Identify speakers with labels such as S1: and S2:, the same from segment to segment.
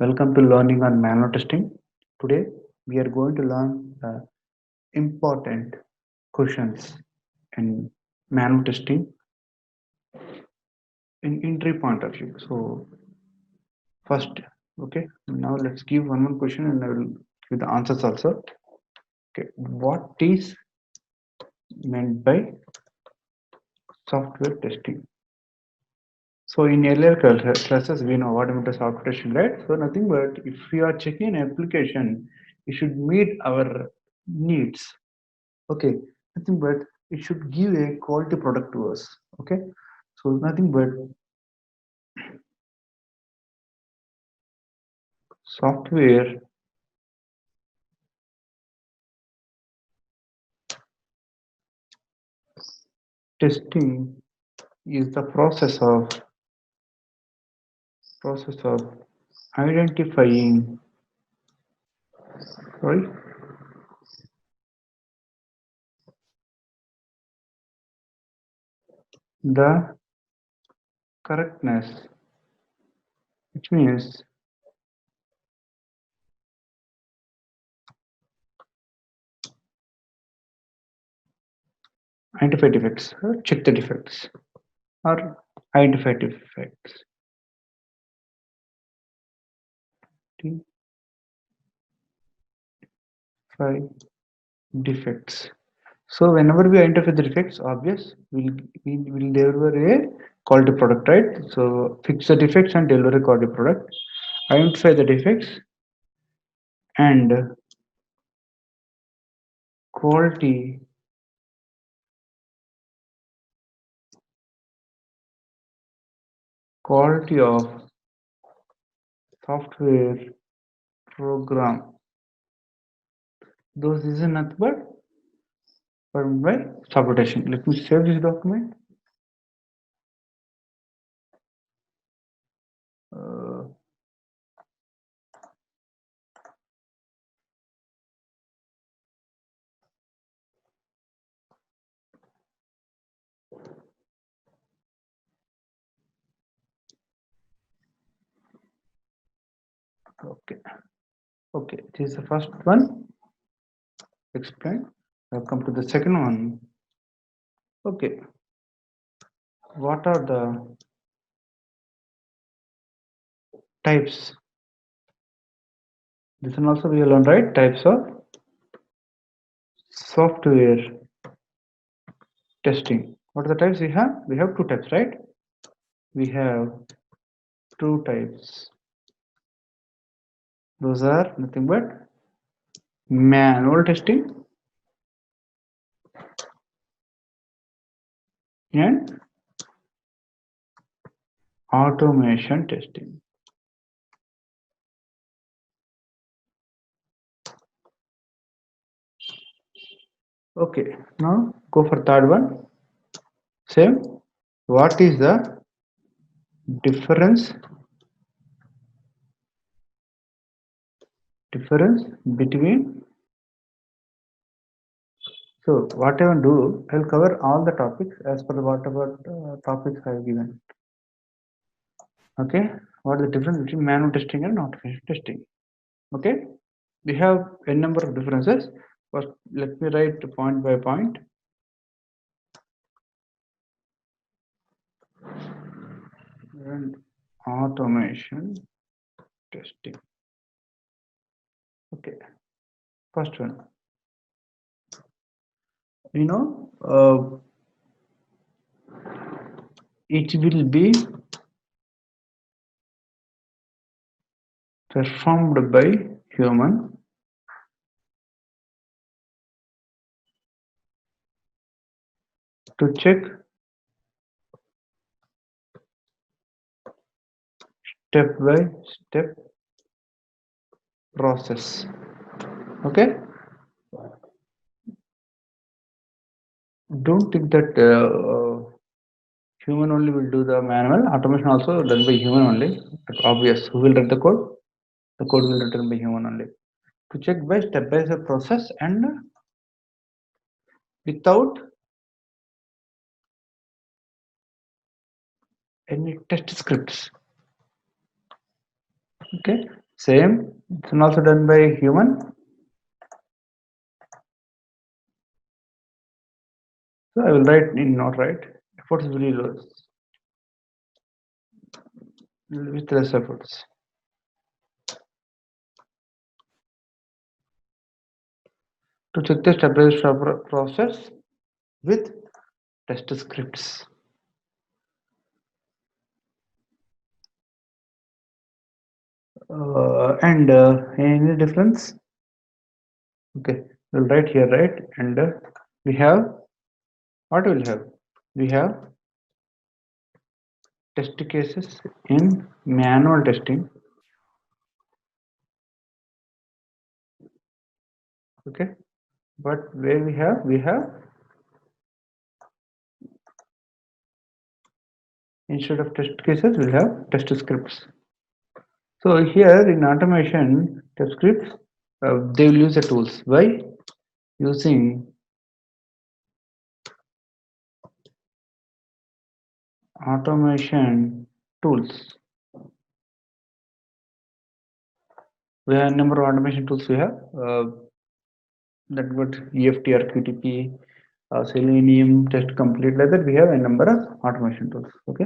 S1: Welcome to Learning on Manual Testing. Today we are going to learn the important questions in manual testing in entry point of view. So first, okay, now let's give one question and I will give the answers also. Okay, what is meant by software testing? So in earlier classes, we know what is software testing, right? So nothing but if we are checking an application, it should meet our needs. Okay, nothing but it should give a quality product to us. Okay, so nothing but software testing is the process of identifying, sorry, the correctness, which means identify defects or check the defects or identify defects. Identify defects. So whenever we identify the defects, obvious, we'll deliver a quality product, right? So fix the defects and deliver a quality product. Identify the defects and quality quality of software program. Those is nothing but formed by software testing. Let me save this document. Uh, okay, okay. This is the first one. Explain. I'll come to the second one. Okay, what are the types? This one also we will learn, right? Types of software testing. What are the types we have? We have two types, right? We have two types. Those are nothing but manual testing and automation testing. Okay, now go for third one. Same. What is the difference between, so what I will do, I'll cover all the topics as per whatever topics I have given. Okay, what is the difference between manual testing and automation testing? Okay, we have a number of differences. First, let me write point by point. And automation testing. Okay, first one. You know, it will be performed by human to check step by step process. Okay, don't think that human only will do the manual. Automation also done by human only. That's obvious. Who will write the code? The code will be written by human only. To check by step process and without any test scripts. Okay, Same, it's also done by human. So I will write in not write. Efforts will be less with less efforts. To check the stability process with test scripts. And any difference? Okay, we'll write here, right? And we have what will have? We have test cases in manual testing. Okay, but where we have instead of test cases we'll have test scripts. So here in automation test scripts, they will use the tools by using automation tools. We have a number of automation tools. We have that would EFT or QTP, Selenium, test complete, like that. We have a number of automation tools. Okay.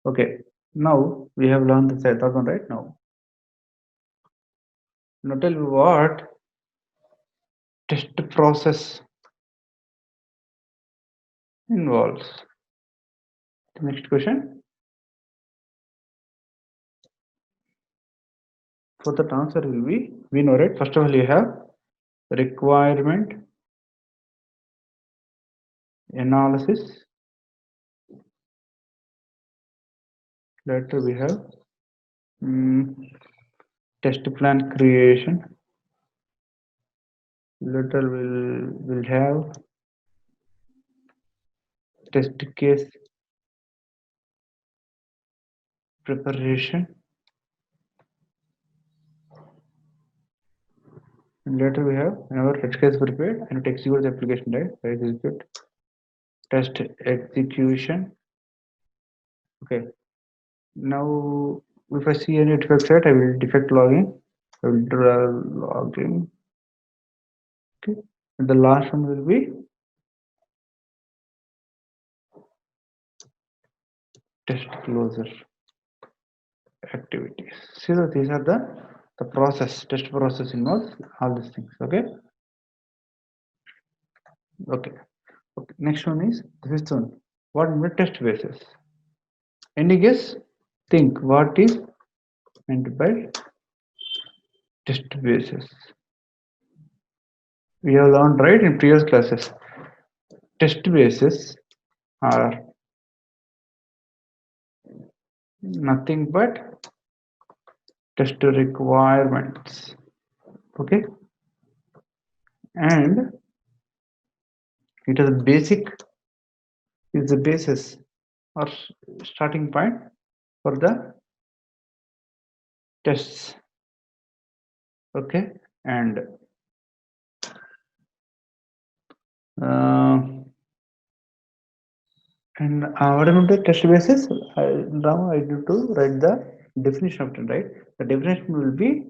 S1: Okay. Now we have learned the second one right now. Now tell me what test process involves. The next question. For the answer will be we know, right? First of all, you have requirement analysis. Later we have test plan creation. Later we'll have test case preparation. And later we have whenever test case prepared and to execute the application, right? So execute test execution. Okay. Now if I see any defect set, I will defect login. I will draw login. Okay. And the last one will be test closure activities. See that these are the process, test process involves all these things. Okay. Okay. Okay. Next one is this one. What meant test basis? Any guess? Think what is meant by test basis? We have learned right in previous classes. Test bases are nothing but test requirements. Okay, and it is basic is the basis or starting point for the tests. Okay, and uh, what about the test basis? Now I need to write the definition of it, right? The definition will be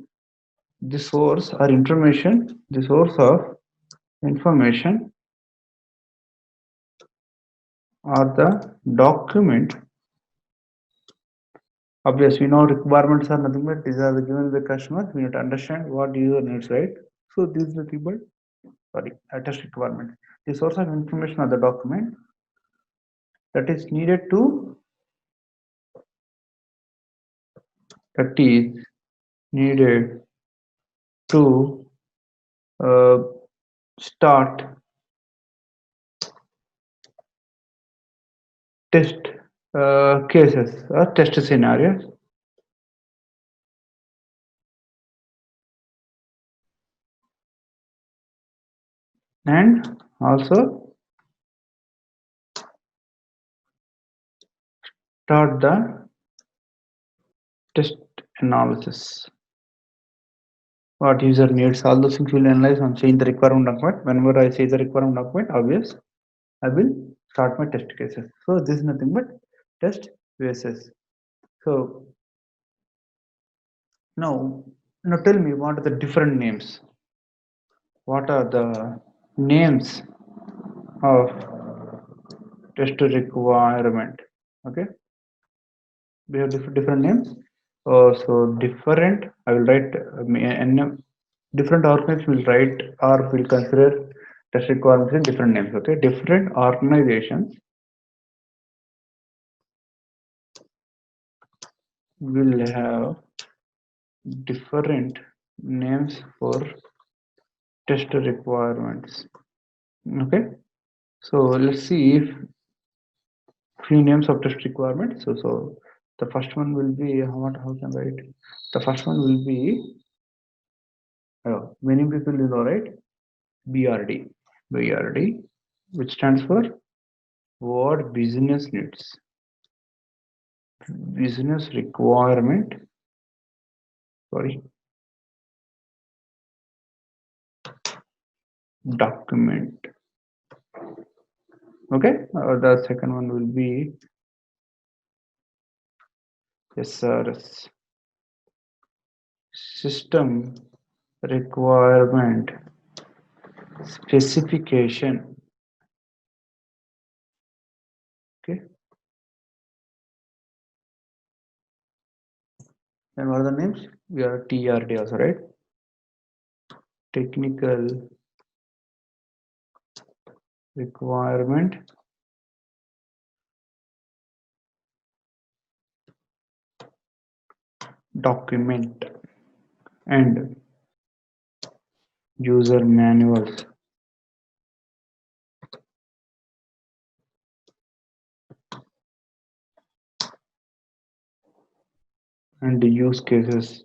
S1: the source or information, the source of information or the document. Obviously, we know requirements are nothing but these are given by the customer. We need to understand what user needs, right? So this is the thing, but sorry, test requirement. The source of information of the document that is needed to that is needed to uh, start test cases or test scenarios and also start the test analysis. What user needs, all those things will analyze on saying the requirement document. Whenever I say the requirement document, obvious, I will start my test cases. So this is nothing but test cases. So now Now tell me what are the different names? What are the names of test requirement? Okay, we have different names. So different. I will write different organizations will write or will consider test requirements in different names. Okay, different organizations will have different names for test requirements. Okay, so let's see if few names of test requirements. So the first one will be how can I write? The first one will be many people you know, right? BRD, BRD, which stands for what business needs, business requirement. Sorry, document. Okay, the second one will be SRS, system requirement specification. Okay, and what are the names? We are TRD also, right? Technical requirement document and user manuals and the use cases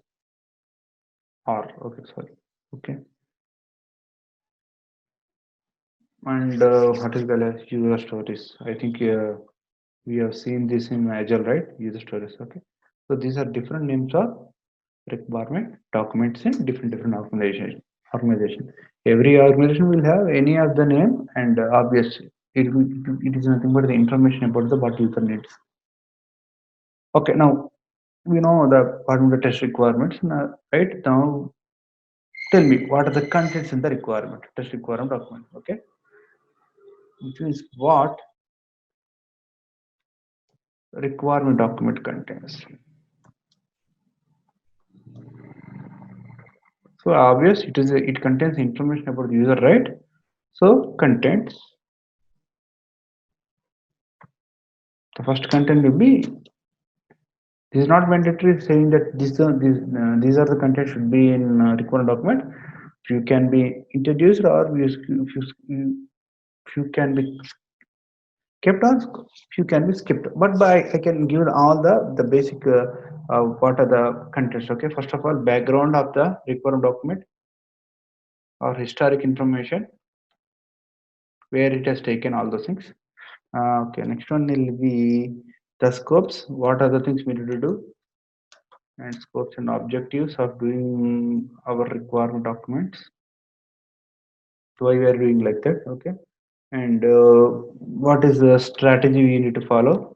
S1: are okay. Sorry, okay. And what is called as user stories? I think we have seen this in Agile, right? User stories. Okay. So these are different names of requirement documents in different organization. Every organization will have any of the name, and obviously it is nothing but the information about the what user needs. Okay, now we know the parameter test requirements. Now, right now, tell me what are the contents in the requirement test requirement document. Okay, which is what requirement document contains. So obvious it contains information about the user, right? So contents. The first content will be this is not mandatory saying that these are the content should be in requirement document. You can be introduced or if you can be kept on, few can be skipped. But I can give all the basic what are the contents. Okay, first of all, background of the requirement document or historic information where it has taken all those things. Okay, next one will be the scopes. What are the things we need to do? And scopes and objectives of doing our requirement documents. Why we are doing like that? Okay, and what is the strategy we need to follow?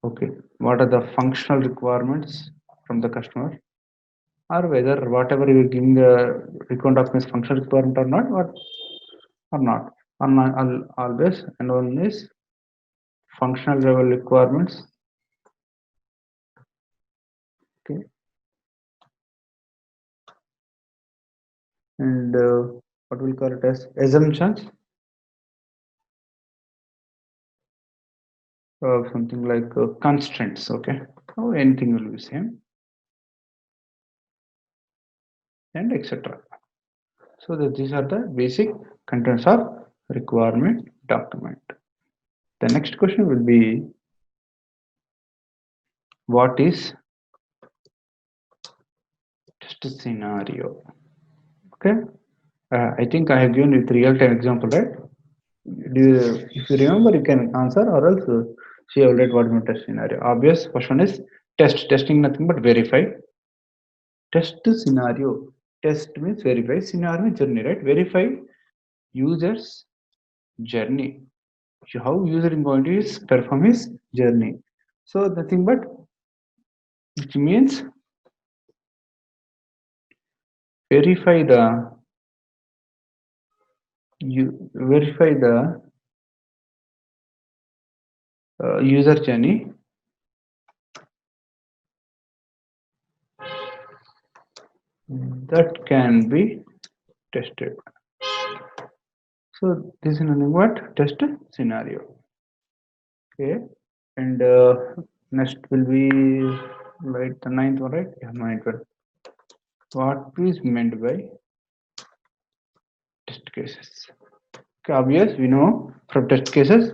S1: Okay, what are the functional requirements from the customer? Or whether whatever you are giving the requirement documents functional requirement or not, or not, or not always, and one is functional level requirements. Okay, and what we call it as assumptions, something like constraints. Okay, so anything will be same, and etc. So that these are the basic contents of requirement document. The next question will be what is test scenario? Okay, I think I have given with real-time example, right? If you remember, you can answer, or else she already what is test scenario. Obvious. First one is testing nothing but verify. Test scenario. Test means verify. Scenario means journey, right? Verify users journey. how user is going to perform his journey. So nothing but, which means verify the you verify the user journey that can be tested. So this is nothing but test scenario. Okay, and next will be like the ninth one, right? Yeah, ninth one. What is meant by test cases? Okay, obvious, we know from test cases,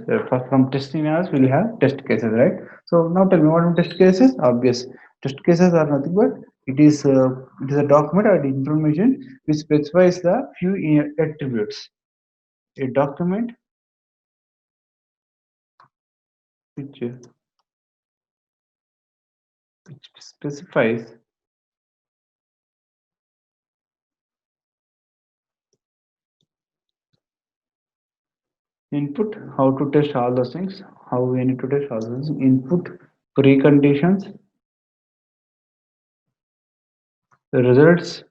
S1: from test scenarios, we'll have test cases, right? So now tell me, what are test cases? Obvious. Test cases are nothing but it is a document or the information which specifies the few attributes. A document which, which specifies input, how to test all those things, how we need to test all those things, input, preconditions, the results,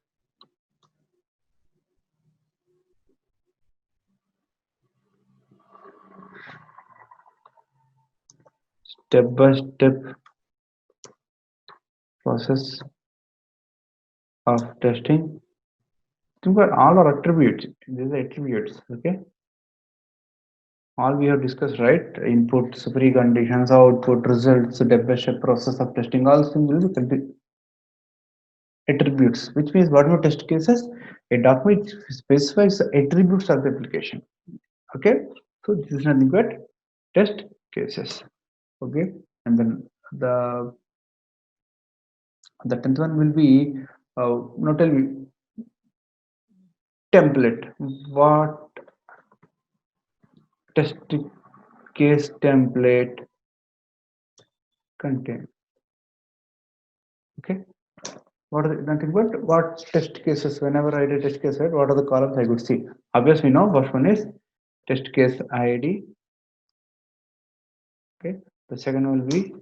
S1: step by step process of testing. Think about all our attributes. These are attributes, okay? All we have discussed, right? Inputs, preconditions, output, results, step by step process of testing, all things will be attributes, which means what are test cases? A document specifies the attributes of the application. Okay, so this is nothing but test cases. Okay, and then the tenth one will be not tell me template. What test case template contain? Okay, what are the, nothing but what test cases? Whenever I did test case, right? What are the columns I could see? Obviously, no. First one is test case ID. Okay, the second will be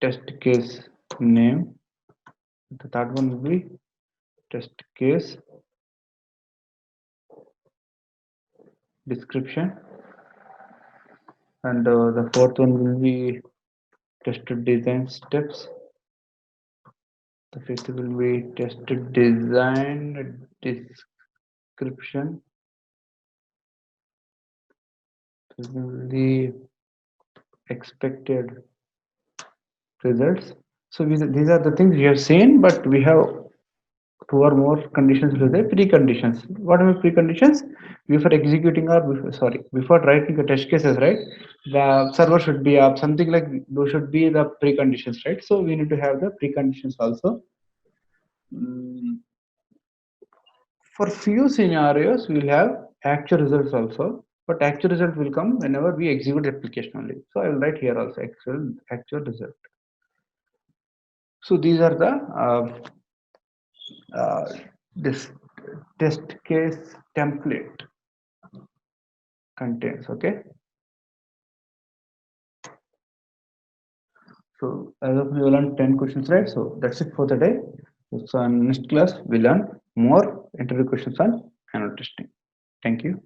S1: test case name. The third one will be test case description, and the fourth one will be test design steps. The fifth will be test design description. The expected results. So these are the things we have seen, but we have two or more conditions to the preconditions. What are the preconditions? Before executing or before, sorry, before writing the test cases, right? The server should be up, something like those should be the preconditions, right? So we need to have the preconditions also. Mm, for few scenarios, we'll have actual results also, but actual result will come whenever we execute the application only. So I will write here also actual result. So these are the uh, this test case template contains. Okay, so as of we learned 10 questions, right? So that's it for the day. So in next class we learn more interview questions on annual testing. Thank you.